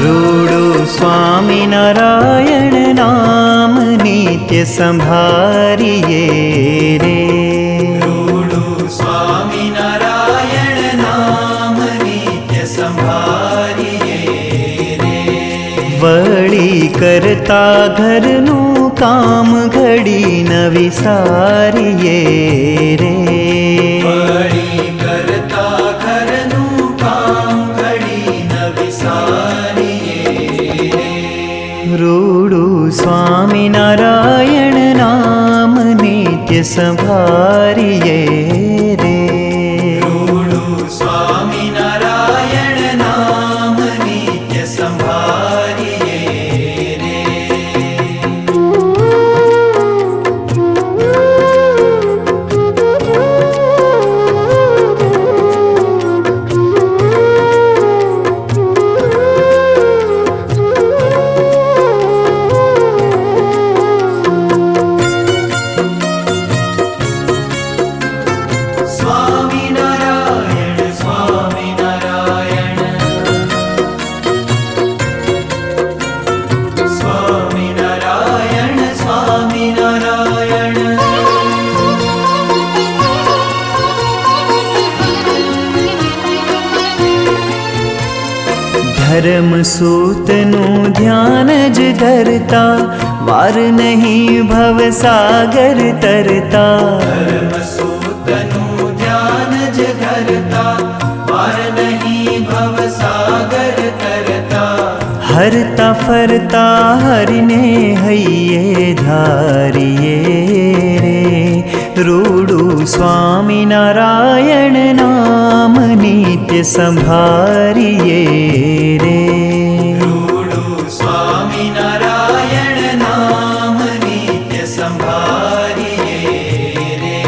रूडू स्वामी नारायण नाम नित्य संभारिये रे। रूडू स्वामी नारायण नाम नित्य संभारिये रे। वळी करता घरनु काम घड़ी न विसारिये रे। वळी करता घरनु काम घड़ी न विसारिये रे। रूडू स्वामी नारायण नाम नित्य संभारिये रे। रूडू स्वामी नारायण नाम नित्य संभारिये रे। स्वामी नारायण स्वामी नारायण स्वामी नारायण स्वामी नारायण। धर्म सूतनु ध्यान ज धरता वार नहीं भव सागर तरता। धर्मसूतनु ध्यान ज धरता वार नहीं भव सागर तरता। हरता फरता हरिने हइये धारिये रे। रूडू स्वामी नारायण नाम नित्य संभारिये रे। रूडू स्वामी नारायण नाम नित्य संभारिये रे।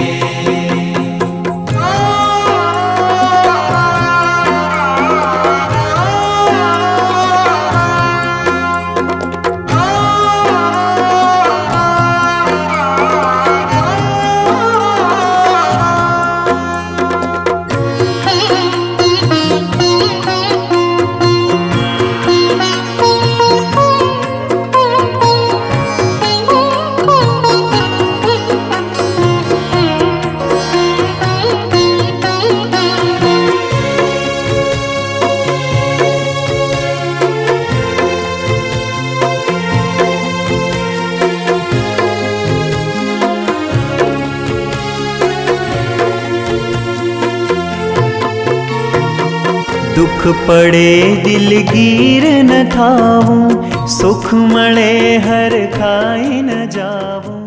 दुख पड़े दिलगीर न थाऊं, सुख मळे हर खाई न जाऊं।